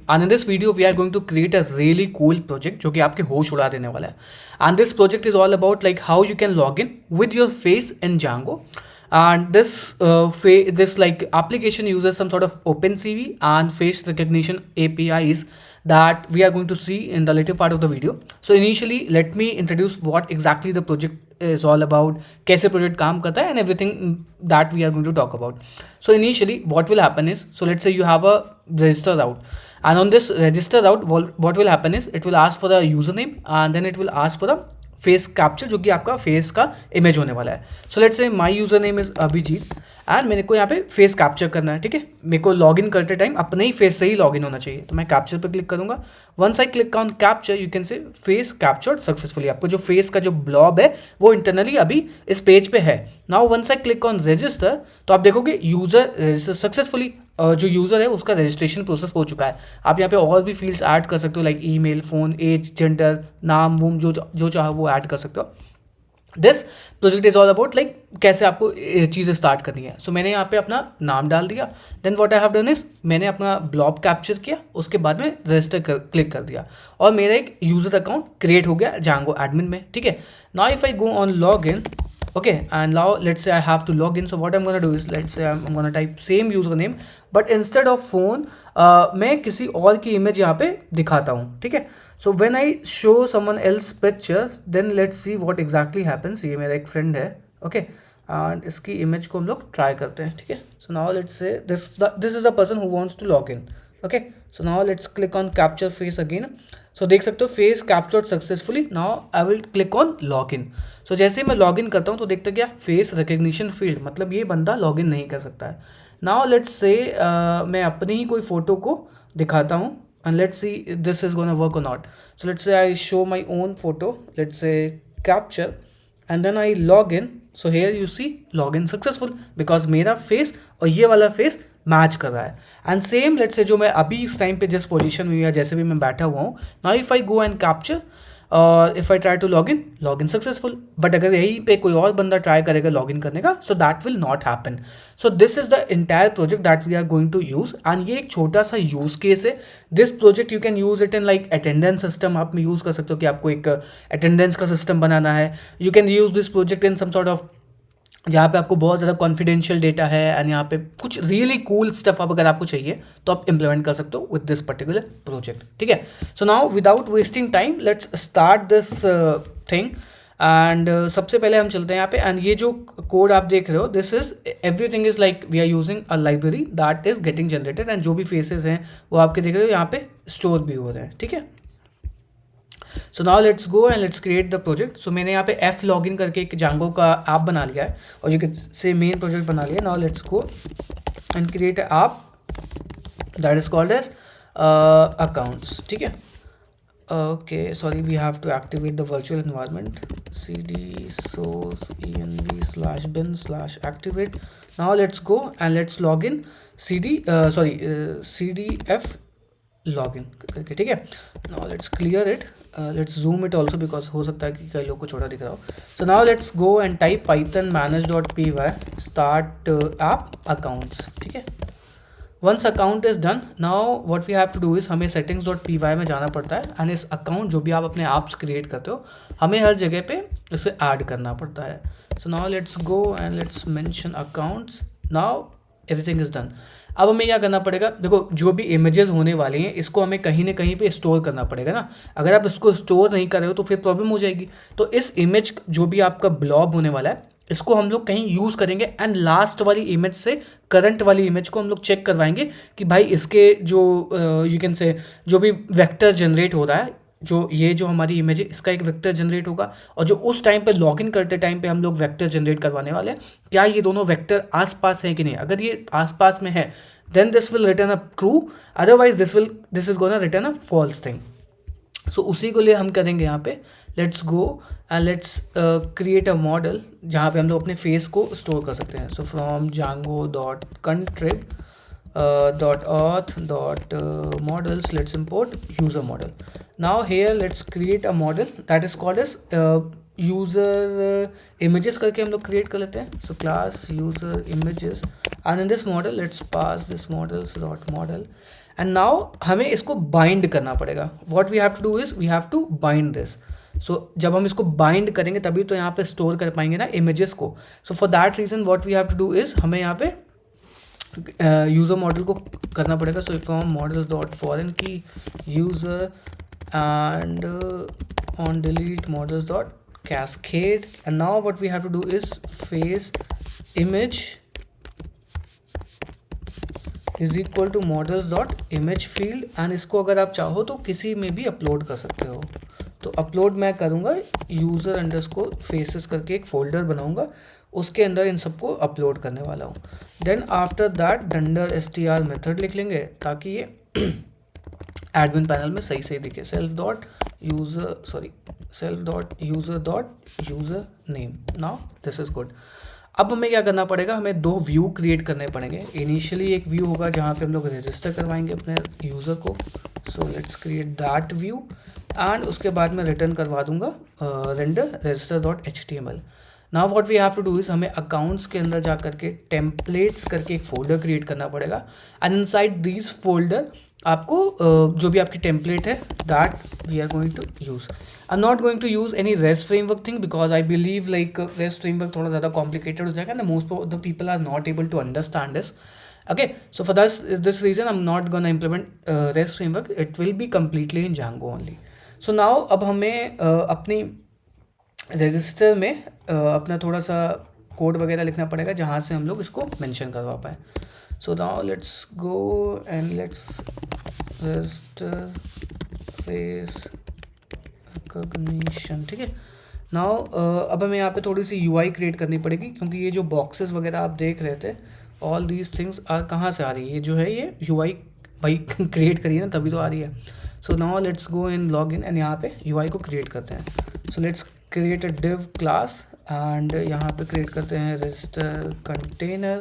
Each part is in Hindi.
And in this video we are going to create a really cool project जो कि आपके होश उड़ा देने वाला है. And this project is all about like how you can log in with your face in Django. And this like application uses some sort of OpenCV and face recognition APIs that we are going to see in the later part of the video. So initially let me introduce what exactly the project is all about, कैसे project काम करता है, and everything that we are going to talk about. So initially what will happen is, so let's say you have a register route, and on this register route what will happen is it will ask for the username and then it will ask for the face capture जो कि आपका फेस का इमेज होने वाला है. So let's say my user name is Abhijit and मेरे को यहाँ पे फेस कैप्चर करना है. ठीक है, मेरे को लॉगिन करते टाइम अपने ही फेस से ही लॉगिन होना चाहिए. तो मैं कैप्चर पे क्लिक करूंगा. Once I click on capture you can say face captured successfully. आपको जो फेस का जो ब्लॉब है वो इंटरनली अभी इस पेज पे है. Now once I click on register तो आप देखोगे यूजर रजिस्टर सक्सेसफुली. जो यूज़र है उसका रजिस्ट्रेशन प्रोसेस हो चुका है. आप यहाँ पे और भी फील्ड्स ऐड कर सकते हो like email, phone, age, gender, नाम वूम जो चाहो वो ऐड कर सकते हो. This project is all about like कैसे आपको चीज़ें स्टार्ट करनी है. सो मैंने यहाँ पे अपना नाम डाल दिया. Then what I have done is मैंने अपना ब्लॉब कैप्चर किया, उसके बाद में रजिस्टर क्लिक कर दिया और मेरा एक यूज़र अकाउंट क्रिएट हो गया Django एडमिन में. ठीक है, now if I go on log in. Okay, and now let's say I have to log in. So what I'm gonna do is let's say I'm gonna type same username, but instead of phone मैं किसी और की इमेज यहाँ पे दिखाता हूँ. ठीक है, so when I show someone else picture then let's see what exactly happens. ये मेरा एक फ्रेंड है. Okay, and इसकी इमेज को हम लोग ट्राई करते हैं. ठीक है, so now let's say this is a person who wants to log in. Okay, so now let's click on capture face again. So देख सकते हो face captured successfully. Now I will click on log in. So जैसे ही मैं लॉग इन करता हूँ तो देखते क्या फेस रिकग्निशन फील्ड, मतलब ये बंदा लॉग इन नहीं कर सकता है. नाउ लेट्स से मैं अपनी ही कोई फ़ोटो को दिखाता हूँ and let's see this is gonna work or not. So let's say I show my own photo, let's say capture and then I log in. So here you see log in successful because मेरा फेस और ये वाला फेस मैच कर रहा है. एंड सेम लेट्स से जो मैं अभी इस टाइम पे जिस पोजीशन में या जैसे भी मैं बैठा हुआ हूँ, now if I go and capture or if I try to log in successful. But अगर यहीं पे कोई और बंदा ट्राई करेगा लॉग इन करने का so that will not happen. So this is the entire project that we are going to use and ये एक छोटा सा यूज़ केस है. This project you can use it in like attendance system. आप में यूज़ कर सकते हो कि आपको एक अटेंडेंस का सिस्टम बनाना है. You can use this project in some sort of जहाँ पे आपको बहुत ज़्यादा कॉन्फिडेंशियल डेटा है एंड यहाँ पे कुछ रियली कूल स्टफ अब अगर आपको चाहिए तो आप इम्प्लीमेंट कर सकते हो विद दिस पर्टिकुलर प्रोजेक्ट. ठीक है, so now without wasting time let's start this thing. And सबसे पहले हम चलते हैं यहाँ पे. एंड ये जो कोड आप देख रहे हो this is everything is like we are using a library that is getting generated and जो भी फेसेस हैं वो आपके देख रहे हो यहाँ पे स्टोर भी हो रहे हैं. ठीक है, so now let's go and let's create the project. So मैंने यहाँ पे एफ लॉगिन करके एक Django का ऐप बना लिया है और you can say main project बना लिया. Now let's go and create a app that is called as accounts. ठीक है, okay sorry we have to activate the virtual environment. cd source env/bin/activate. now let's go and let's log in cdf login करके. ठीक है, now let's clear it. let's zoom it also because हो सकता है कि कई लोग को छोटा दिख रहा हो. so now let's go and type python manage.py start app accounts. ठीक है, once account is done now what we have to do is हमें settings.py में जाना पड़ता है एंड इस अकाउंट जो भी आप अपने ऐप्स क्रिएट करते हो हमें हर जगह पे इसे ऐड करना पड़ता है. so now let's go and let's mention accounts. now everything is done. अब हमें क्या करना पड़ेगा, देखो जो भी इमेजेस होने वाली हैं इसको हमें कहीं ना कहीं पे स्टोर करना पड़ेगा ना. अगर आप इसको स्टोर नहीं कर रहे हो तो फिर प्रॉब्लम हो जाएगी. तो इस इमेज जो भी आपका ब्लॉब होने वाला है इसको हम लोग कहीं यूज़ करेंगे एंड लास्ट वाली इमेज से करंट वाली इमेज को हम लोग चेक करवाएंगे कि भाई इसके जो यू कैन से जो भी वेक्टर जनरेट हो रहा है, जो हमारी इमेज है इसका एक वेक्टर जनरेट होगा और जो उस टाइम पे लॉगिन करते टाइम पे हम लोग वेक्टर जनरेट करवाने वाले हैं, क्या ये दोनों वेक्टर आसपास हैं कि नहीं. अगर ये आसपास में है then this will return a true, otherwise this is gonna return a false thing. so उसी को लिए हम करेंगे यहाँ पे let's go and let's create a model जहाँ पे हम लोग अपने फेस को स्टोर कर सकते हैं. so from django.contrib .auth.models let's import user model. now here let's create a model that is called as user images करके हम लोग क्रिएट कर लेते हैं. so class user images and in this model let's pass this models dot model and now हमें इसको बाइंड करना पड़ेगा. What we have to do is we have to bind this. So जब हम इसको बाइंड करेंगे तभी तो यहाँ पे स्टोर कर पाएंगे ना इमेजेस को. So for that reason what we have to do is हमें यहाँ पे यूज़र मॉडल को करना पड़ेगा. So from model dot foreign key user and on delete models dot cascade. And now what we have to do is face image is equal to models dot image field. and इसको अगर आप चाहो तो किसी में भी अपलोड कर सकते हो. तो अपलोड मैं करूँगा यूज़र अंडरस्कोर फेसेस करके एक फोल्डर बनाऊँगा, उसके अंदर इन सबको अपलोड करने वाला हूँ. Then after that dunder str method लिख लेंगे ताकि ये एडमिन पैनल में सही दिखे. Self dot username. Now this is good. अब हमें क्या करना पड़ेगा, हमें 2 व्यू क्रिएट करने पड़ेंगे. इनिशियली एक व्यू होगा जहाँ पे हम लोग रजिस्टर करवाएंगे अपने यूज़र को. So let's create that view and उसके बाद मैं रिटर्न करवा दूंगा render register dot HTML. Now what we have to do is हमें अकाउंट्स के अंदर जा करके टेम्पलेट्स करके एक फोल्डर क्रिएट करना पड़ेगा. एंड इनसाइड दिस फोल्डर आपको जो भी आपकी टेम्पलेट है that we are going to use. I am not going to use any rest framework thing because I believe like rest framework थोड़ा ज़्यादा कॉम्प्लिकेटेड हो जाएगा and most of the people are not able to understand this. Okay, so for this reason I'm not gonna implement REST framework. It will be completely in Django only. So now अब हमें अपनी रजिस्टर में अपना थोड़ा सा कोड वगैरह लिखना पड़ेगा जहाँ से हम लोग इसको मेंशन करवा पाएँ. So now let's go and let's register face recognition. ठीक है. नाउ अब हमें यहाँ पे थोड़ी सी UI क्रिएट करनी पड़ेगी क्योंकि ये जो बॉक्सेस वगैरह आप देख रहे थे ऑल दीज थिंग्स आर कहाँ से आ रही है, ये जो है ये UI भाई क्रिएट करिए ना तभी तो आ रही है. So now let's go in log in and यहाँ पे UI को क्रिएट करते हैं. So let's create a div class and यहाँ पे क्रिएट करते हैं register container.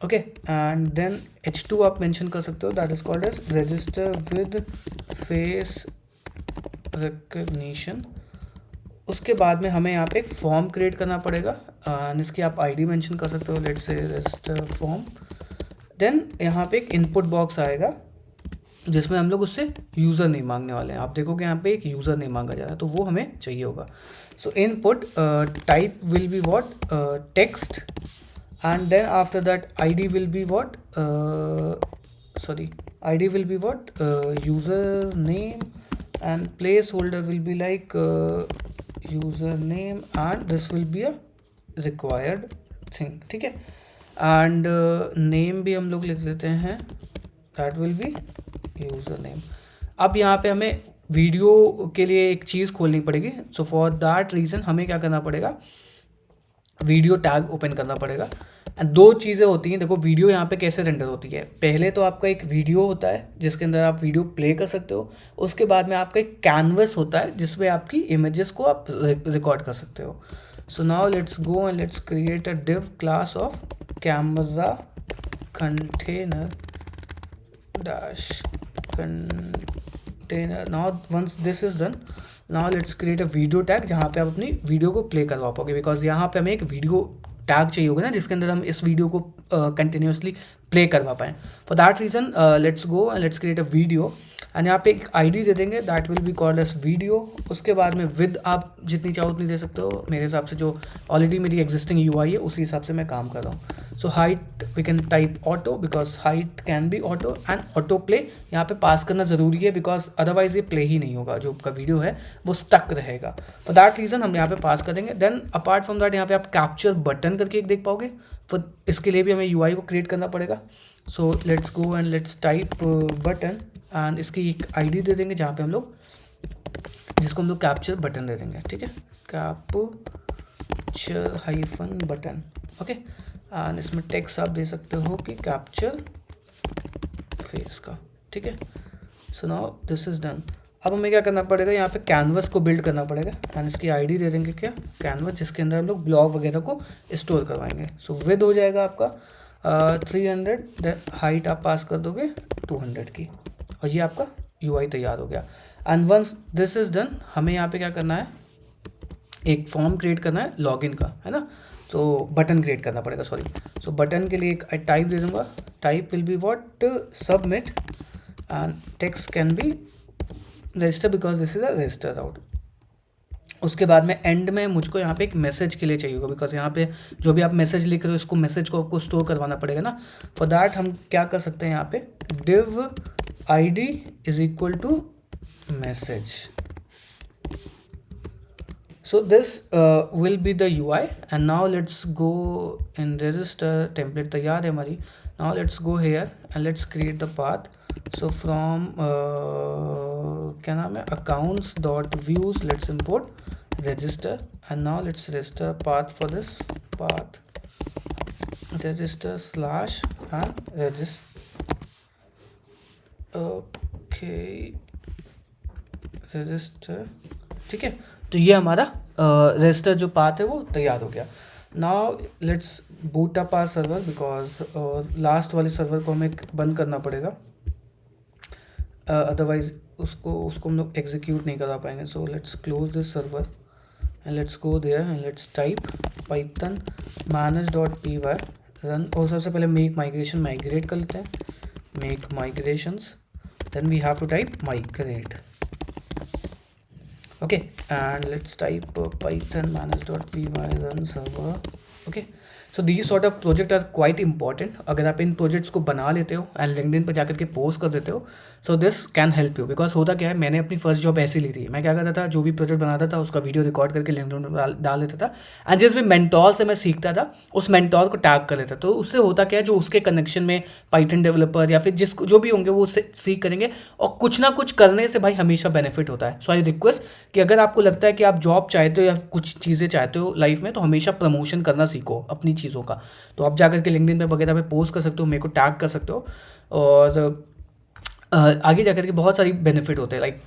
Okay and then H2 आप मेंशन कर सकते हो that is called as register with face recognition. उसके बाद में हमें यहाँ पे एक फॉर्म क्रिएट करना पड़ेगा एंड इसकी आप आईडी मेंशन कर सकते हो. Let's say register form. Then यहाँ पे एक इनपुट बॉक्स आएगा जिसमें हम लोग उससे यूज़र नेम मांगने वाले हैं. आप देखोगे यहाँ पे एक यूज़र नेम मांगा जा रहा है तो वो हमें चाहिए होगा. So input type will be what text and then after that ID will be what user name and placeholder will be like username and this will be a required thing. ठीक है. and name भी हम लोग लिख देते हैं that will be username. अब यहाँ पे हमें वीडियो के लिए एक चीज़ खोलनी पड़ेगी. so for that reason हमें क्या करना पड़ेगा, वीडियो टैग ओपन करना पड़ेगा. एंड 2 चीज़ें होती हैं. देखो वीडियो यहाँ पे कैसे रेंडर होती है. पहले तो आपका एक वीडियो होता है जिसके अंदर आप वीडियो प्ले कर सकते हो. उसके बाद में आपका एक कैनवस होता है जिसमें आपकी इमेजेस को आप रिकॉर्ड कर सकते हो. So now let's go and let's create a div class of camera container dash container. Now once this is done now let's create a video tag जहाँ पे आप अपनी वीडियो को प्ले करवा पाओगे बिकॉज यहाँ पे हमें एक वीडियो टैग चाहिए होगा ना जिसके अंदर हम इस वीडियो को कंटिन्यूसली प्ले करवा पाएँ. For that reason let's go and let's create a video and यहाँ पे एक आईडी दे देंगे that will be called as video. उसके बाद में विद आप जितनी चाहो उतनी दे सकते हो. मेरे हिसाब से जो ऑलरेडी मेरी एग्जिस्टिंग UI है उसी हिसाब से मैं काम कर रहा हूँ. So height we can type auto because height can be auto and auto play यहाँ पे पास करना ज़रूरी है बिकॉज अदरवाइज ये प्ले ही नहीं होगा. जो आपका वीडियो है वो स्टक रहेगा. फॉर दैट रीज़न हम यहाँ पे पास कर देंगे. देन अपार्ट फ्रॉम दैट यहाँ पे आप कैप्चर बटन करके एक देख पाओगे. फिर इसके लिए भी हमें UI को क्रिएट करना पड़ेगा. सो let's go and let's type button and इसकी एक आईडी दे देंगे जहाँ पे हम लोग जिसको हम लोग कैप्चर बटन दे देंगे. ठीक है. Capture hyphen button. Okay and इसमें टेक्स्ट आप दे सकते हो कि कैप्चर फेस का. ठीक है. So now this is done. अब हमें क्या करना पड़ेगा, यहाँ पे कैनवस को बिल्ड करना पड़ेगा एंड इसकी आईडी दे देंगे क्या कैनवस जिसके अंदर हम लोग ब्लॉग वगैरह को स्टोर करवाएंगे. सो विद हो जाएगा आपका 300. हाइट आप पास कर दोगे 200 की और ये आपका UI तैयार हो गया. And once this is done हमें यहाँ पे क्या करना है, एक फॉर्म क्रिएट करना है लॉगिन का, है ना. तो बटन क्रिएट करना पड़ेगा, सॉरी। सो बटन के लिए एक टाइप दे दूंगा, type will be what, submit, and text can be register because this is a register route. उसके बाद में एंड में मुझको यहाँ पे एक मैसेज के लिए चाहिए होगा, बिकॉज यहाँ पे जो भी आप मैसेज लिख रहे हो इसको मैसेज को आपको स्टोर करवाना पड़ेगा ना। फॉर दैट हम क्या कर सकते हैं, यहाँ पे div id is equal to message. So this will be the UI, and now let's go in register template तैयार है हमारी। Now let's go here and let's create the path. So from क्या नाम है, accounts dot views, let's import register, and now let's register path for this path, register slash and register, okay, register, ठीक है। तो ये हमारा रजिस्टर जो पाथ है वो तैयार हो गया। Now let's boot up our server, because last वाले सर्वर को हमें बंद करना पड़ेगा, अदरवाइज उसको हम लोग एग्जीक्यूट नहीं करा पाएंगे। So let's close this server and let's go there and let's type python manage.py run. और सबसे पहले मेक माइग्रेशन माइग्रेट कर लेते हैं, make migrations, then we have to type migrate, okay, and let's type python manage.py run server, okay। so these sort of project are quite important। अगर आप इन प्रोजेक्ट्स को बना लेते हो एंड लिंक्डइन पर जाकर के पोस्ट कर देते हो, so this can help you. Because होता क्या है, मैंने अपनी फर्स्ट जॉब ऐसी ली थी, मैं क्या करता था, जो भी प्रोजेक्ट बनाता था उसका वीडियो रिकॉर्ड करके लिंक्डइन पर डाल देता था, एंड जिस भी मेंटोर से मैं सीखता था उस मेंटोर को टैग कर लेता। तो उससे होता क्या है, जो उसके कनेक्शन में पाइथन डेवलपर या फिर जिसको जो भी होंगे वो उससे सीख करेंगे, और कुछ ना कुछ करने से भाई हमेशा बेनिफिट होता है। सो आई रिक्वेस्ट कि अगर आपको लगता है कि आप जॉब चाहते हो या कुछ चीज़ें चाहते हो लाइफ में, तो हमेशा प्रमोशन करना सीखो अपनी चीज़ों का। तो आप जाकर के लिंक्डइन पे वगैरह पे पोस्ट कर सकते हो, मेरे को टैग कर सकते हो, और आगे जाकर के बहुत सारी बेनिफिट होते हैं। लाइक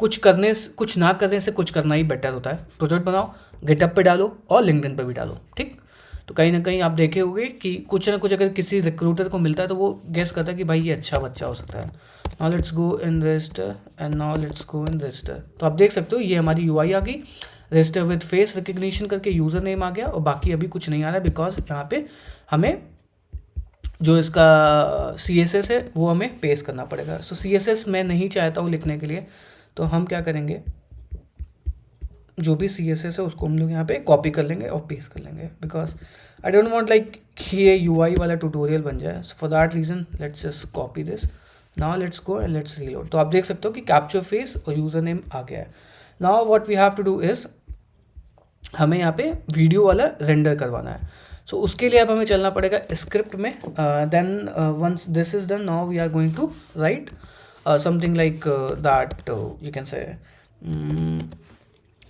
कुछ ना करने से कुछ करना ही बेटर होता है। प्रोजेक्ट बनाओ, गिटहब पे डालो और लिंक्डइन पे भी डालो, ठीक। तो कहीं ना कहीं आप देखे होंगे कि कुछ ना कुछ अगर किसी रिक्रूटर को मिलता है तो वो गेस करता है कि भाई ये अच्छा बच्चा हो सकता है। Now let's go in register and now let's go in register. तो आप देख सकते हो ये हमारी UI आ गई, रजिस्टर विद फेस रिकग्निशन करके यूज़र नेम आ गया, और बाकी अभी कुछ नहीं आ रहा है बिकॉज यहाँ पे हमें जो इसका CSS है वो हमें पेस्ट करना पड़ेगा। सो CSS मैं नहीं चाहता हूँ लिखने के लिए, तो हम क्या करेंगे, जो भी CSS है उसको हम लोग यहाँ पे कॉपी कर लेंगे और पेस्ट कर लेंगे, because I don't want like कि ये UI वाला ट्यूटोरियल बन जाए। So for that reason let's just copy this. Now let's go and let's reload. तो आप देख सकते हो कि कैप्चर फेस और यूज़र नेम आ गया है। Now what we have to do is, हमें यहाँ पे वीडियो वाला रेंडर करवाना है। सो उसके लिए अब हमें चलना पड़ेगा स्क्रिप्ट में। Then once this is done, now we are going to write something like that, you can say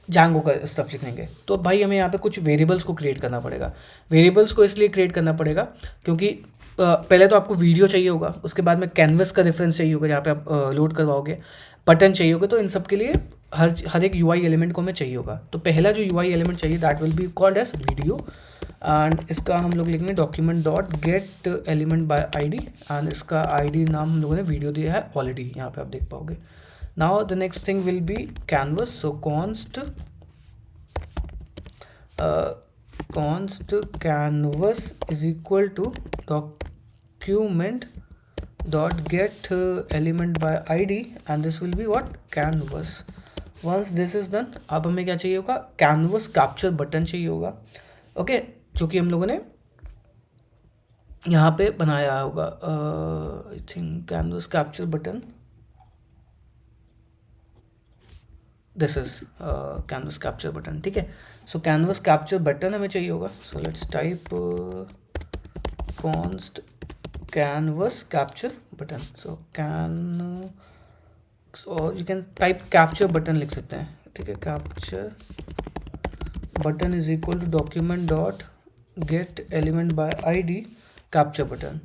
Django का स्टफ लिखेंगे। तो भाई हमें यहाँ पे कुछ वेरिएबल्स को क्रिएट करना पड़ेगा। वेरिएबल्स को इसलिए क्रिएट करना पड़ेगा क्योंकि पहले तो आपको वीडियो चाहिए होगा, उसके बाद में कैनवस का रेफरेंस चाहिए होगा जहाँ पे आप लोड करवाओगे, बटन चाहिए होगा। तो इन सब के लिए हर एक UI एलिमेंट को हमें चाहिए होगा। तो पहला जो UI एलिमेंट चाहिए that will be called as video, and इसका हम लोग लिखेंगे document dot get element by ID, and इसका ID नाम हम लोगों ने वीडियो दिया है ऑलरेडी, यहाँ पे आप देख पाओगे। Now the next thing will be canvas, so const canvas is equal to document dot get element by ID, and this will be what, canvas। once this is done, अब हमें क्या चाहिए होगा, canvas capture button चाहिए होगा, ओके, जो कि हम लोगों ने यहाँ पे बनाया होगा। I think canvas capture button, this is canvas capture button, ठीक है। सो कैनवस कैप्चर बटन हमें चाहिए होगा। So let's type const canvas capture button. So और you can type capture button लिख सकते हैं, ठीक है। Capture button is equal to document dot get element by ID capture button,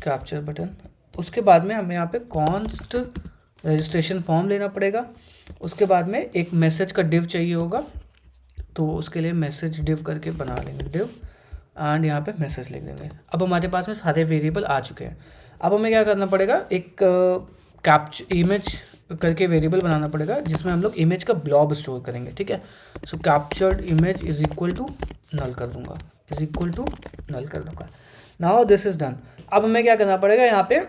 capture button. उसके बाद में हमें यहाँ पे कॉन्स्ट रजिस्ट्रेशन फॉर्म लेना पड़ेगा। उसके बाद में एक मैसेज का डिव चाहिए होगा, तो उसके लिए मैसेज डिव करके बना लेंगे डिव, एंड यहाँ पे मैसेज लिख देंगे। अब हमारे पास में सारे वेरिएबल आ चुके हैं। अब हमें क्या करना पड़ेगा, एक कैप्चर इमेज करके वेरिएबल बनाना पड़ेगा जिसमें हम लोग इमेज का ब्लॉब स्टोर करेंगे, ठीक है। So captured image is equal to null कर दूंगा, इज इक्वल टू नल कर दूंगा। Now this is done. अब हमें क्या करना पड़ेगा, यहाँ पे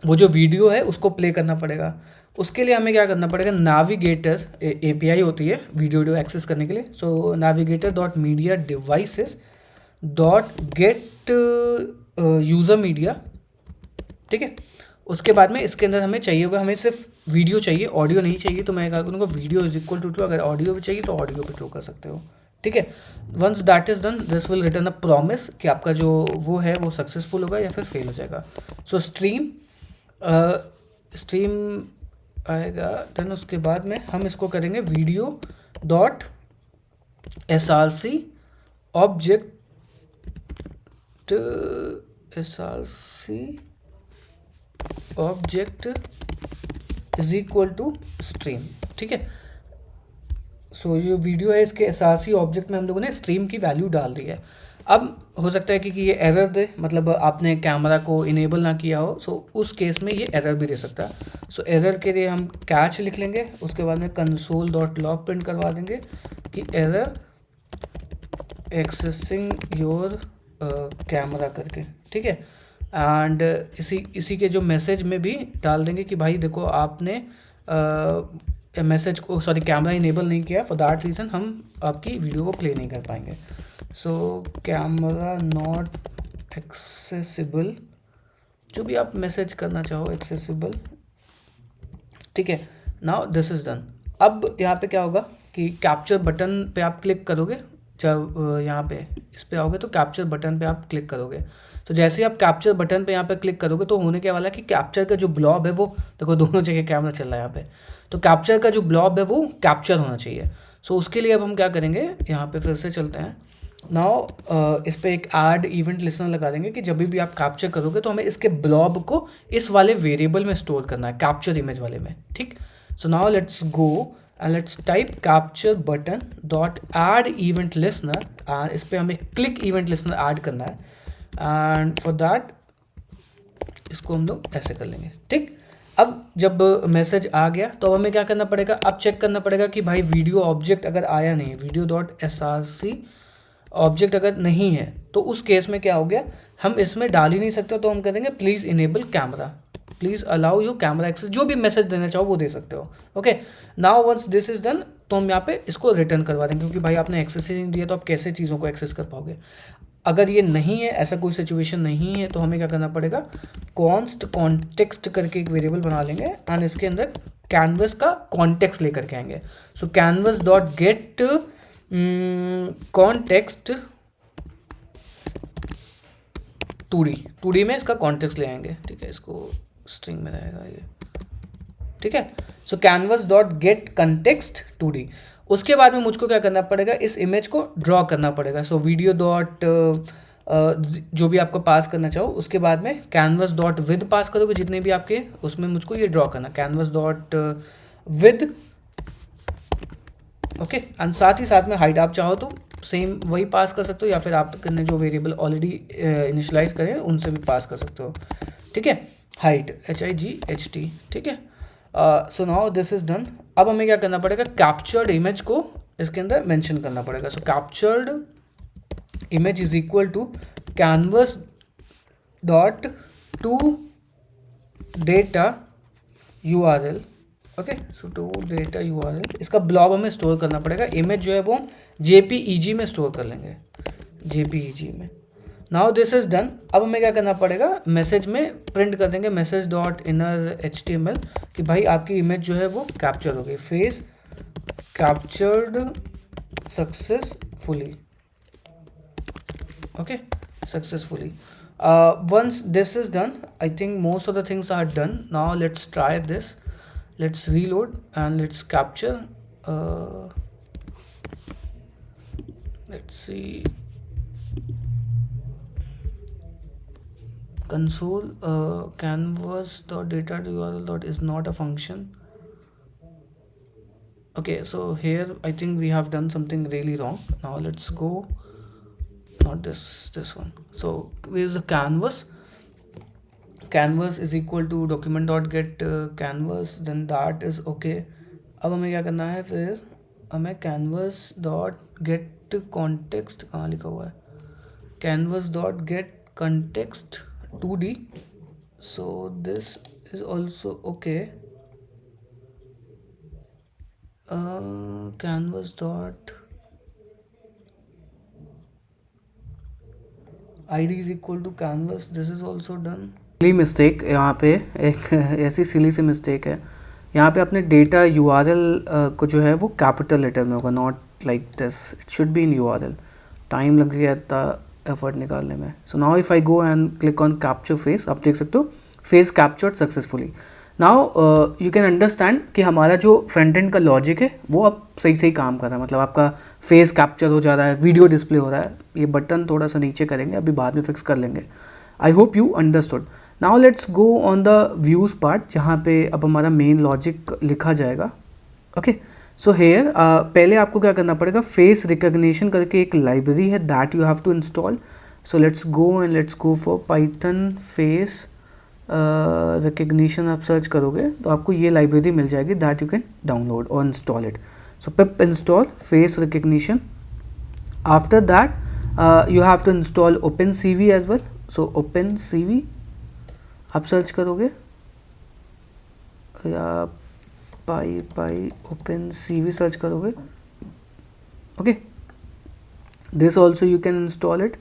वो जो वीडियो है उसको प्ले करना पड़ेगा। उसके लिए हमें क्या करना पड़ेगा, नाविगेटर एपीआई होती है वीडियो एक्सेस करने के लिए। So navigator dot media devices dot get user media, ठीक है। उसके बाद में इसके अंदर हमें चाहिए होगा, हमें सिर्फ वीडियो चाहिए, ऑडियो नहीं चाहिए। तो मैं क्या करूँगा, वीडियो इज इक्वल टू, अगर ऑडियो भी चाहिए तो ऑडियो भी ट्रू कर सकते हो, ठीक है। Once that is done this will return a promise कि आपका जो वो है वो सक्सेसफुल होगा या फिर फेल हो जाएगा। सो स्ट्रीम आएगा, देन उसके बाद में हम इसको करेंगे video dot SRC object, SRC object is equal to stream, ठीक है। सो ये वीडियो है, इसके SRC ऑब्जेक्ट में हम लोगों ने स्ट्रीम की वैल्यू डाल दी है। अब हो सकता है कि ये एरर दे, मतलब आपने कैमरा को इनेबल ना किया हो। सो उस केस में ये एरर भी दे सकता है। सो एरर के लिए हम कैच लिख लेंगे, उसके बाद में कंसोल डॉट लॉग प्रिंट करवा देंगे कि एरर एक्सेसिंग योर कैमरा करके, ठीक है। एंड इसी के जो मैसेज में भी डाल देंगे कि भाई देखो आपने मैसेज को सॉरी कैमरा इनेबल नहीं किया, फॉर दैट रीज़न हम आपकी वीडियो को प्ले नहीं कर पाएंगे। सो कैमरा नॉट एक्सेसिबल, जो भी आप मैसेज करना चाहो, एक्सेसिबल, ठीक है। Now this is done. अब यहाँ पे क्या होगा कि कैप्चर बटन पे आप क्लिक करोगे, जब यहाँ पे इस पे आओगे तो कैप्चर बटन पे आप क्लिक करोगे। तो जैसे ही आप कैप्चर बटन पे यहाँ पे क्लिक करोगे तो होने क्या वाला है कि कैप्चर का जो ब्लॉब है वो, देखो दोनों जगह कैमरा चल रहा है यहाँ पे, तो कैप्चर का जो ब्लॉब है वो कैप्चर होना चाहिए। सो उसके लिए अब हम क्या करेंगे, यहाँ पे फिर से चलते हैं। नाउ इस पर एक ऐड इवेंट लिस्नर लगा देंगे कि जब भी आप कैप्चर करोगे तो हमें इसके ब्लॉब को इस वाले वेरिएबल में स्टोर करना है, कैप्चर इमेज वाले में, ठीक। सो now let's go and let's type capture button dot add event listener, and इस पर हमें क्लिक इवेंट लिस्नर ऐड करना है। एंड फॉर दैट इसको हम लोग ऐसे कर लेंगे, ठीक। अब जब मैसेज आ गया तो अब हमें क्या करना पड़ेगा, अब चेक करना पड़ेगा कि भाई वीडियो ऑब्जेक्ट अगर आया नहीं है, वीडियो डॉट SRC ऑब्जेक्ट अगर नहीं है तो उस केस में क्या हो गया, हम इसमें डाल ही नहीं सकते। तो हम करेंगे please enable camera, please allow you camera access, जो भी मैसेज देना चाहो वो दे सकते हो, okay. Now once this is done तो हम यहाँ पे इसको रिटर्न करवा देंगे, क्योंकि भाई आपने एक्सेस ही नहीं दिया तो आप कैसे चीज़ों को एक्सेस कर पाओगे। अगर ये नहीं है, ऐसा कोई सिचुएशन नहीं है, तो हमें क्या करना पड़ेगा, कॉन्स्ट कॉन्टेक्स्ट करके एक वेरिएबल बना लेंगे एंड इसके अंदर कैनवस का कॉन्टेक्स्ट लेकर के आएंगे। So canvas dot get context 2D में इसका कॉन्टेक्स्ट ले आएंगे, ठीक है। इसको स्ट्रिंग में रहेगा ये, ठीक है। So canvas dot get context 2D। उसके बाद में मुझको क्या करना पड़ेगा, इस इमेज को ड्रॉ करना पड़ेगा। सो वीडियो डॉट जो भी आपको पास करना चाहो, उसके बाद में कैनवस डॉट विद पास करोगे जितने भी आपके, उसमें मुझको ये ड्रॉ करना, canvas dot with, okay. And साथ ही साथ में हाइट आप चाहो तो सेम वही पास कर सकते हो, या फिर आपने जो वेरिएबल ऑलरेडी इनिशलाइज करें उनसे भी पास कर सकते हो, ठीक है। हाइट HIGHT, ठीक है। So now this is done. अब हमें क्या करना पड़ेगा, कैप्चर्ड इमेज को इसके अंदर मेंशन करना पड़ेगा। So captured image is equal to canvas dot to data URL, okay. So to data URL, इसका ब्लॉब हमें स्टोर करना पड़ेगा। इमेज जो है वो JPEG में स्टोर कर लेंगे, JPEG में। Now this is done. अब हमें क्या करना पड़ेगा, मैसेज में प्रिंट कर देंगे मैसेज डॉट इनर HTML कि भाई आपकी इमेज जो है वो कैप्चर हो गई, face captured successfully, okay, successfully. Once this is done, I think most of the things are done. Now let's try this. Let's reload and let's capture. Let's see. Console canvas dot data URL dot is not a function. Okay, so here I think we have done something really wrong. Now let's go. Not this one. So where's the canvas? Canvas is equal to document dot get canvas, then that is okay. अब हमें क्या करना है, फिर हमें कैनवस डॉट गेट कॉन्टेक्स्ट, कहाँ लिखा हुआ है, canvas dot gate context 2D, so this is also okay. Canvas dot id is equal to canvas, this is also done. Silly mistake यहाँ पे, एक ऐसी सिली सी मिस्टेक है यहाँ पे, अपने डेटा URL को जो है वो कैपिटल लेटर में होगा, not like this, it should be in URL। Time लग गया इतना एफर्ट निकालने में। So now if I go and click on capture face, आप देख सकते हो face captured successfully. Now you can understand कि हमारा जो फ्रंट एंड का लॉजिक है वो अब सही सही काम कर रहा है, मतलब आपका फेस कैप्चर हो जा रहा है, वीडियो डिस्प्ले हो रहा है। ये बटन थोड़ा सा नीचे करेंगे, अभी बाद में फिक्स कर लेंगे। I hope you understood. Now let's go on the views part, जहाँ पे अब हमारा मेन लॉजिक लिखा जाएगा। ओके, सो हेयर पहले आपको क्या करना पड़ेगा, फेस रिकग्निशन करके एक लाइब्रेरी है, that you have to install. So let's go and let's go for python face recognition. आप सर्च करोगे तो आपको ये लाइब्रेरी मिल जाएगी, दैट यू कैन डाउनलोड और install it. So pip install face recognition. After that you have to install OpenCV as well. So OpenCV आप सर्च करोगे या पाई OpenCV सर्च करोगे। Okay, this also you can install it.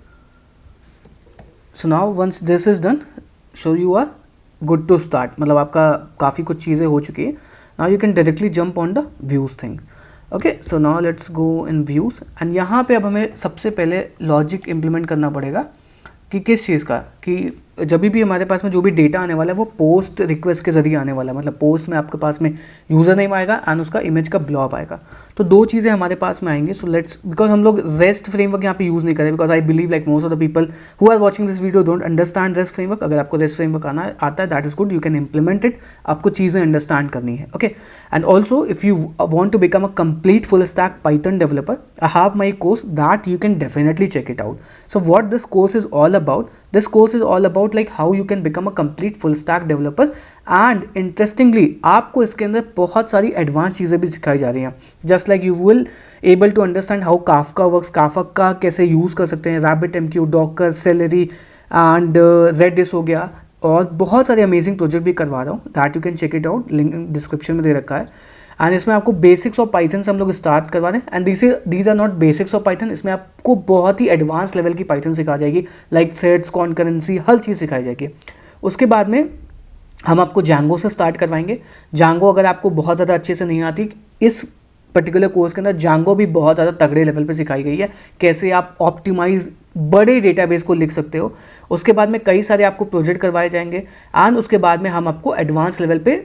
So now once this is done, so you are good to start, मतलब आपका काफ़ी कुछ चीज़ें हो चुकी है। Now you can directly jump on the views thing. Okay, so now let's go in views and यहाँ पे अब हमें सबसे पहले लॉजिक इम्प्लीमेंट करना पड़ेगा कि किस चीज़ का, कि जब भी हमारे पास में जो भी डेटा आने वाला है वो पोस्ट रिक्वेस्ट के ज़रिए आने वाला है, मतलब पोस्ट में आपके पास में यूज़र नेम आएगा एंड उसका इमेज का ब्लॉब आएगा। तो दो चीज़ें हमारे पास में आएंगी। सो लेट्स, बिकॉज हम लोग रेस्ट फ्रेमवर्क यहाँ पे यूज़ नहीं करें, because I believe like most of the people who are watching this video don't understand rest framework. अगर आपको रेस्ट फ्रेमवर्क आता है that is good, you can implement it, आपको चीज़ें अंडरस्टैंड करनी है। Okay, and also if you want to become a complete full stack Python developer, I have my course that you can definitely check it out. So what this course is all about, this course is all about like how you can become a complete full stack developer and interestingly आपको इसके अंदर बहुत सारी एडवांस चीज़ें भी सिखाई जा रही हैं। Just like you will able to understand how Kafka works, Kafka कैसे यूज़ कर सकते हैं, RabbitMQ, Docker, celery and Redis हो गया, और बहुत सारे अमेजिंग प्रोजेक्ट भी करवा रहा हूँ, that you can check it out, link description में दे रखा है। एंड इसमें आपको बेसिक्स ऑफ पाइथन से हम लोग स्टार्ट करवा रहे हैं, and these are not basics of Python, इसमें आपको बहुत ही एडवांस लेवल की पाइथन सिखा जाएगी, लाइक थ्रेड्स, कॉन्करेंसी, हर चीज़ सिखाई जाएगी। उसके बाद में हम आपको जांगो से स्टार्ट करवाएंगे। जांगो अगर आपको बहुत ज़्यादा अच्छे से नहीं आती, इस पर्टिकुलर कोर्स के अंदर जांगो भी बहुत ज़्यादा तगड़े लेवल पे सिखाई गई है, कैसे आप ऑप्टिमाइज बड़े डेटाबेस को लिख सकते हो। उसके बाद में कई सारे आपको प्रोजेक्ट करवाए जाएंगे, एंड उसके बाद में हम आपको एडवांस लेवल पे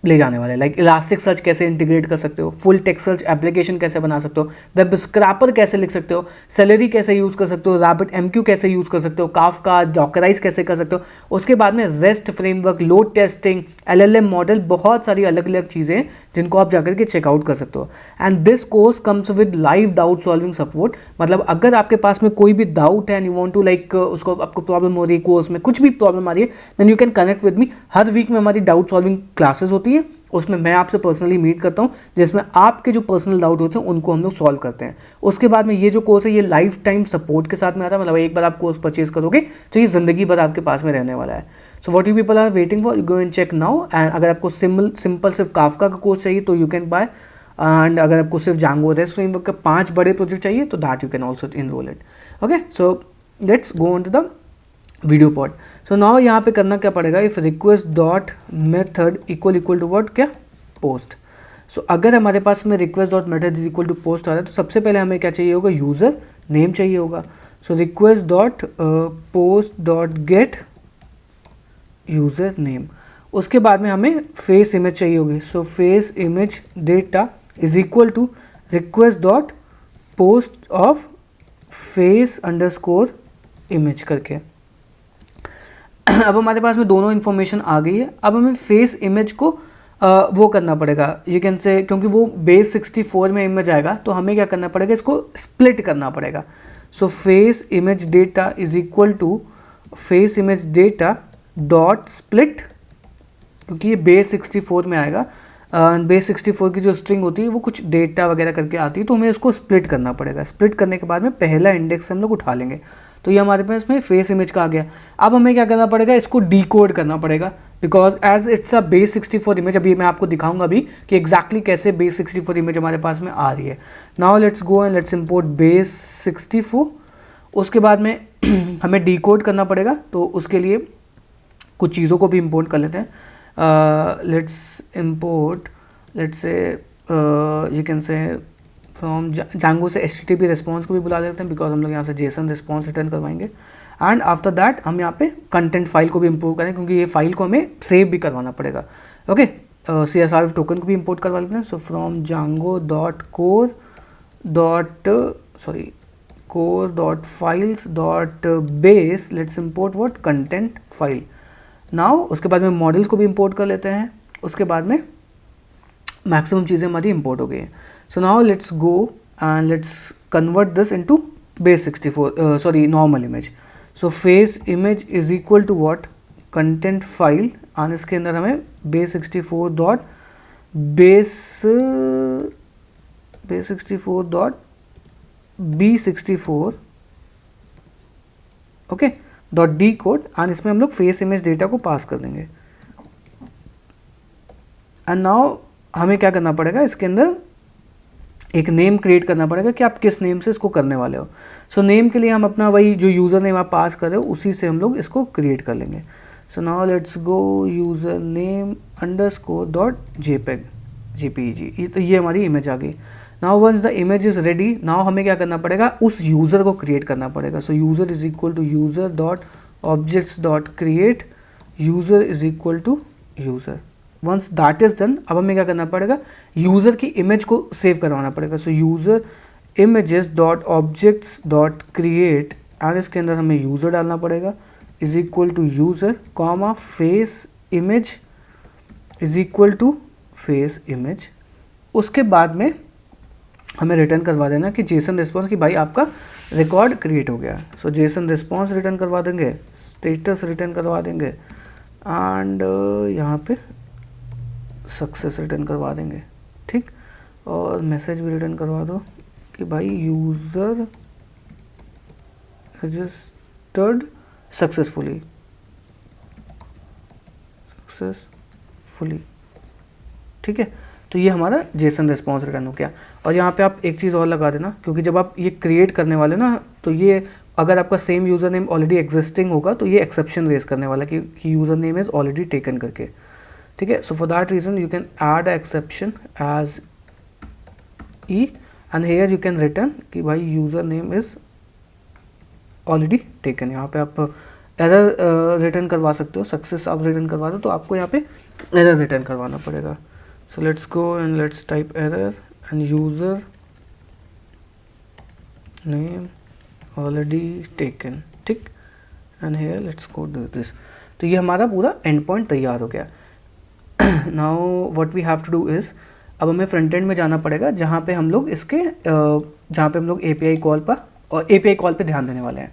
ले जाने वाले हैं, लाइक इलास्टिक सर्च कैसे इंटीग्रेट कर सकते हो, फुल टेक्स्ट सर्च एप्लीकेशन कैसे बना सकते हो, वेब स्क्रैपर कैसे लिख सकते हो, सेलेरी कैसे यूज़ कर सकते हो, RabbitMQ कैसे यूज़ कर सकते हो, काफका, डॉकराइज कैसे कर सकते हो। उसके बाद में rest framework, load testing, LLM model, बहुत सारी अलग अलग चीज़ें जिनको आप जाकर के चेकआउट कर सकते हो। And this course comes with live doubt solving support, मतलब अगर आपके पास में कोई भी डाउट है and you want to like उसको, आपको प्रॉब्लम हो रही है कोर्स में, कुछ भी प्रॉब्लम आ रही है, then you can connect with me. हर वीक में हमारी डाउट सॉल्विंग क्लासेस होती है, उसमें मैं आपसे पर्सनली मीट करता हूँ, जिसमें आपके जो पर्सनल डाउट होते हैं उनको हम लोग सॉल्व करते हैं। उसके बाद में ये जो कोर्स है ये लाइफ टाइम सपोर्ट के साथ में आता है, मतलब एक बार आप कोर्स परचेज करोगे तो ये ज़िंदगी भर आपके पास में रहने वाला है। So what you people are waiting for, you go and check now. And अगर आपको सिंपल सिर्फ काफका का कोर्स चाहिए तो यू कैन बाय, एंड अगर आपको सिर्फ जांगो रेस्ट फ्रेमवर्क का 5 बड़े प्रोजेक्ट चाहिए तो that you can also enroll it. Okay, so let's go on to the video pod. So now यहाँ पे करना क्या पड़ेगा, if request dot method equal to what, क्या, पोस्ट। सो अगर हमारे पास में request dot method is equal to post आ रहा है तो सबसे पहले हमें क्या चाहिए होगा, यूज़र नेम चाहिए होगा। So request dot post dot get user name. उसके बाद में हमें फेस इमेज चाहिए होगी। So face image data is equal to request dot post of face underscore image करके। अब हमारे पास में दोनों इन्फॉर्मेशन आ गई है। अब हमें फेस इमेज को वो करना पड़ेगा, ये कैन से, क्योंकि वो बेस 64 में इमेज आएगा तो हमें क्या करना पड़ेगा, इसको स्प्लिट करना पड़ेगा। So face image data is equal to face image data dot split, क्योंकि ये बेस 64 में आएगा, बेस 64 की जो स्ट्रिंग होती है वो कुछ डेटा वगैरह करके आती है, तो हमें इसको स्प्लिट करना पड़ेगा। स्प्लिट करने के बाद में पहला इंडेक्स हम लोग उठा लेंगे, तो ये हमारे पास में फेस इमेज का आ गया। अब हमें क्या करना पड़ेगा, इसको डीकोड करना पड़ेगा, because as it's a base 64 image. अभी मैं आपको दिखाऊंगा अभी कि एग्जैक्टली कैसे बेस 64 इमेज हमारे पास में आ रही है। Now let's go and let's import base 64। उसके बाद में हमें डीकोड करना पड़ेगा, तो उसके लिए कुछ चीज़ों को भी इंपोर्ट कर लेते हैं। Let's import, let's say you can say from Django से HTTP रिस्पॉन्स को भी बुला लेते हैं, बिकॉज हम लोग यहाँ से JSON रिस्पॉन्स रिटर्न करवाएंगे। एंड आफ्टर दैट हम यहाँ पे कंटेंट फाइल को भी इंपोर्ट करें, क्योंकि ये फाइल को हमें सेव भी करवाना पड़ेगा। ओके, CSRF टोकन को भी इंपोर्ट करवा लेते हैं। So from Django dot core dot core dot files dot base, let's import what content file। Now उसके बाद में मॉडल्स को भी इंपोर्ट कर लेते हैं। उसके बाद में मैक्सिमम चीज़ें हमारी इंपोर्ट हो गई हैं। So now let's go and let's convert this into base 64 normal image. So face image is equal to what, content file, और इसके अंदर हमें base 64 dot base 64 dot B64 okay dot decode, and इसमें हम लोग फेस इमेज डेटा को पास कर देंगे। एंड नाउ हमें क्या करना पड़ेगा, इसके अंदर एक नेम क्रिएट करना पड़ेगा कि आप किस नेम से इसको करने वाले हो। सो नेम के लिए हम अपना वही जो यूज़र नेम आप पास कर रहे हो उसी से हम लोग इसको क्रिएट कर लेंगे। So now let's go user name underscore dot JPEG, तो ये हमारी इमेज आ गई। Now once the image is ready, now हमें क्या करना पड़ेगा, उस यूज़र को क्रिएट करना पड़ेगा। So user is equal to user dot objects dot create user is equal to user. Once that is done, अब हमें क्या करना पड़ेगा, यूज़र की इमेज को सेव करवाना पड़ेगा। So user images dot objects dot create, and इसके अंदर हमें यूज़र डालना पड़ेगा, is equal to user comma face image is equal to face image. उसके बाद में हमें रिटर्न करवा देना कि जेसन रिस्पॉन्स कि भाई आपका रिकॉर्ड क्रिएट हो गया। सो जेसन रिस्पॉन्स रिटर्न करवा देंगे, स्टेटस रिटर्न करवा देंगे, एंड यहाँ पे सक्सेस रिटर्न करवा देंगे, ठीक। और मैसेज भी रिटर्न करवा दो कि भाई यूज़र रजिस्टर्ड सक्सेसफुली, ठीक है। तो ये हमारा जेसन रिस्पॉन्स रिटर्न हो गया। और यहाँ पे आप एक चीज़ और लगा देना, क्योंकि जब आप ये क्रिएट करने वाले ना, तो ये अगर आपका same user name already existing होगा तो ये एक्सेप्शन रेज करने वाला कि user name is already taken करके, ठीक है। So for that reason you can add exception as E, and here you can return कि भाई user name is already taken. यहाँ पे आप एरर रिटर्न करवा सकते हो, सक्सेस आप रिटर्न करवा दो तो आपको यहाँ पे एरर रिटर्न करवाना पड़ेगा। So let's go and let's type error and user name already taken, ठीक। and here let's go do this। तो ये हमारा पूरा एंड पॉइंट तैयार हो गया। now what we have to do is, अब हमें फ्रंट एंड में जाना पड़ेगा जहाँ पे हम लोग इसके जहाँ पे हम लोग API कॉल पर और API कॉल पे ध्यान देने वाले हैं।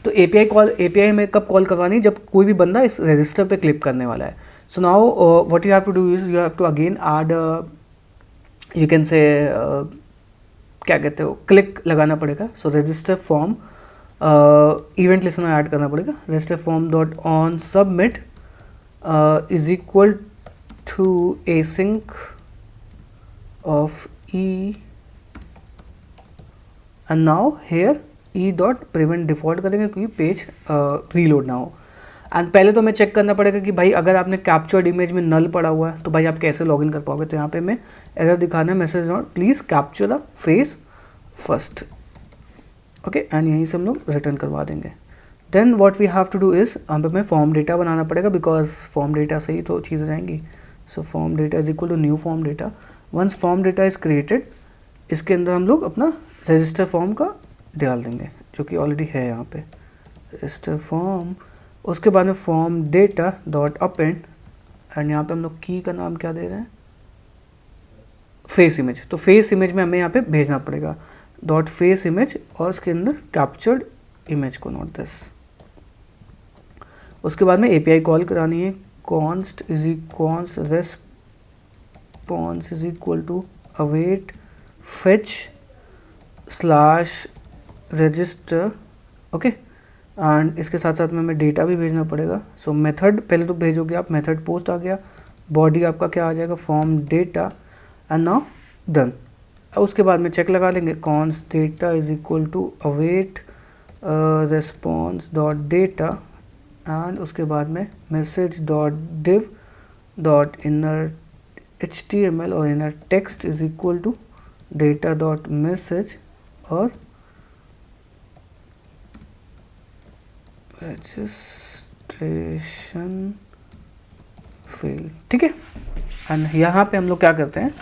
तो API हमें कब कॉल करवानी, जब कोई भी बंदा इस रजिस्टर पे क्लिक करने वाला है। So now what you have to do is you have to again add you can say क्या कहते हो, क्लिक लगाना पड़ेगा। So register form event listener add करना पड़ेगा। Register form dot on submit is equal to async of e, and now here e dot prevent default करेंगे क्योंकि पेज रीलोड ना हो। एंड पहले तो हमें चेक करना पड़ेगा कि भाई अगर आपने कैप्चर्ड इमेज में नल पड़ा हुआ है तो भाई आप कैसे लॉगिन कर पाओगे। तो यहाँ पे हमें एरर दिखाना है, message not please capture the face first, okay. And यहीं से हम लोग रिटर्न करवा देंगे। Then what we have to do is हमें फॉर्म डेटा बनाना पड़ेगा, बिकॉज फॉर्म डेटा से ही तो चीज़ें जाएंगी। So form data is equal to new form data. Once form data is created, इसके अंदर हम लोग अपना रजिस्टर फॉर्म का डाल देंगे जो कि ऑलरेडी है यहाँ पे, रजिस्टर फॉर्म। उसके बाद में form data dot append, and यहाँ पे हम लोग की का नाम क्या दे रहे हैं, फेस इमेज। तो फेस इमेज में हमें यहाँ पे भेजना पड़ेगा डॉट फेस इमेज, और उसके अंदर कैप्चर्ड इमेज को, नोट दिस। उसके बाद में API कॉल करानी है, const response is equal to await fetch / register, okay. And इसके साथ साथ में हमें डेटा भी भेजना पड़ेगा। सो मेथड पहले तो भेजोगे आप, मेथड पोस्ट आ गया, बॉडी आपका क्या आ जाएगा, form data, and now done. उसके बाद में चेक लगा लेंगे, const data is equal to await response dot data, and उसके बाद में message dot div dot inner HTML और inner text is equal to data dot message और रजिस्ट्रेशन फील्ड, ठीक है। एंड यहाँ पे हम लोग क्या करते हैं,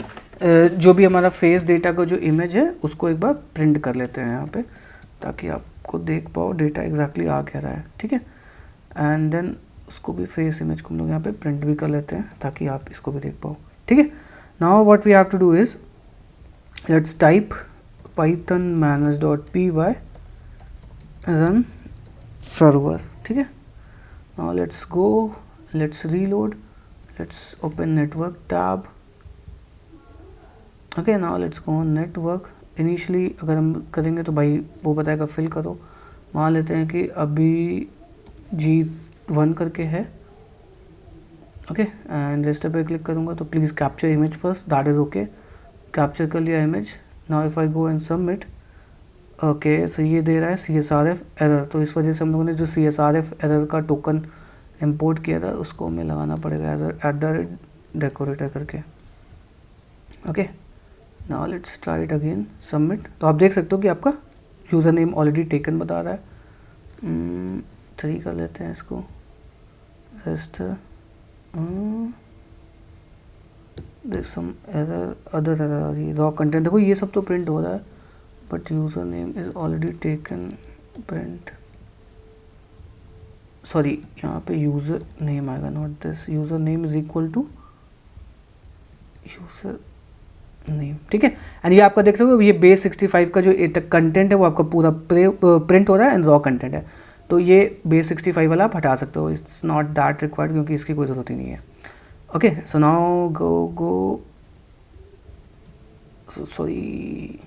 जो भी हमारा फेस डेटा का जो इमेज है उसको एक बार प्रिंट कर लेते हैं यहाँ पे, ताकि आपको देख पाओ डेटा एग्जैक्टली आ क्या रहा है, ठीक है। एंड देन उसको भी फेस इमेज को हम लोग यहाँ पे प्रिंट भी कर लेते हैं ताकि आप इसको भी देख पाओ, ठीक है। Now what we have to do is let's type python manage.py run server, ठीक है। Now let's go, let's reload, let's open network tab, okay. Now let's go on network. Initially अगर हम करेंगे तो भाई वो बताएगा फिल करो, मान लेते हैं कि अभी G1 करके है, ओके। एंड रजिस्टर पे क्लिक करूँगा तो please capture image first, that is okay, capture कर लिया image. Now if I go and submit, okay. So ये दे रहा है CSRF एरर, तो इस वजह से हम लोगों ने जो CSRF एरर का टोकन इंपोर्ट किया था उसको हमें लगाना पड़ेगा एज डेकोरेटर करके, okay. Now let's try it again, submit. तो आप देख सकते हो कि आपका यूज़र नेम ऑलरेडी टेकन बता रहा है। 3 कर लेते हैं इसको, register, some error, other error आ रही है, रॉ कंटेंट, देखो ये सब तो प्रिंट हो रहा है but user name is already taken print, sorry यहाँ पे यूज़र नेम आएगा, not this, user name is equal to user name, ठीक है। एंड ये आपका देख रहे हो ये बेस 65 का जो कंटेंट है वो आपका पूरा प्रिंट हो रहा है एंड रॉ कंटेंट है, तो ये बेस 65 वाला आप हटा सकते हो, इट्स नॉट दैट रिक्वायर्ड क्योंकि इसकी कोई ज़रूरत ही नहीं है, okay. So now go sorry,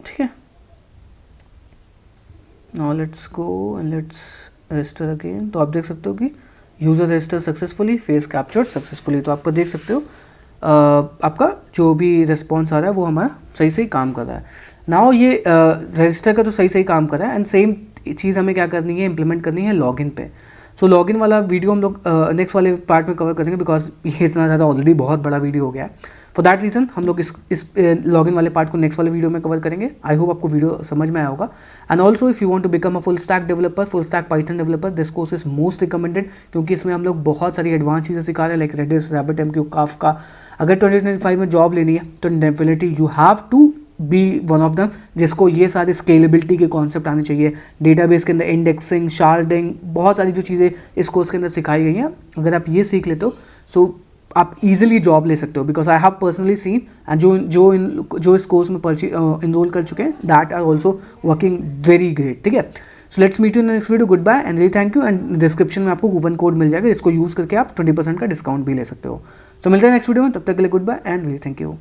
ठीक है। Now let's go and let's register again. तो आप देख सकते हो कि user register successfully, face captured successfully, तो आपको देख सकते हो आपका जो भी रिस्पॉन्स आ रहा है वो हमारा सही सही काम कर रहा है। नाउ ये रजिस्टर का तो सही सही काम कर रहा है, एंड सेम चीज़ हमें क्या करनी है, इम्प्लीमेंट करनी है लॉगिन पे। सो लॉगिन वाला वीडियो हम लोग नेक्स्ट वाले पार्ट में कवर करेंगे, बिकॉज ये इतना ज़्यादा ऑलरेडी बहुत बड़ा वीडियो हो गया है। फॉर दैट रीज़न हम लोग इस लॉगिन वाले पार्ट को नेक्स्ट वाले वीडियो में कवर करेंगे। आई होप आपको वीडियो समझ में आया होगा। And also if you want to become a full stack developer, full stack Python developer, this course is most recommended, क्योंकि इसमें हम लोग बहुत सारी एडवांस चीज़ें सिखा रहे हैं, लाइक रेडिस, RabbitMQ, Kafka। अगर 2025 में जॉब लेनी है तो definitely you have to be one of them जिसको ये सारे स्केलेबिलिटी के कॉन्सेप्ट आने चाहिए, डेटाबेस के अंदर इंडेक्सिंग, शार्डिंग, बहुत सारी जो चीज़ें इस कोर्स के अंदर सिखाई गई हैं। अगर आप ये सीख लेते हो सो आप इजीली जॉब ले सकते हो, because I have personally seen and जो इस कोर्स में इनरोल कर चुके हैं, that are also working very great, ठीक है। So let's meet you in next video, good bye and really thank you. And description में आपको कूपन कोड मिल जाएगा, इसको यूज़ करके आप 20% का डिस्काउंट भी ले सकते हो। सो मिलते हैं नेक्स्ट वीडियो में, तब तक के लिए good bye and really thank you.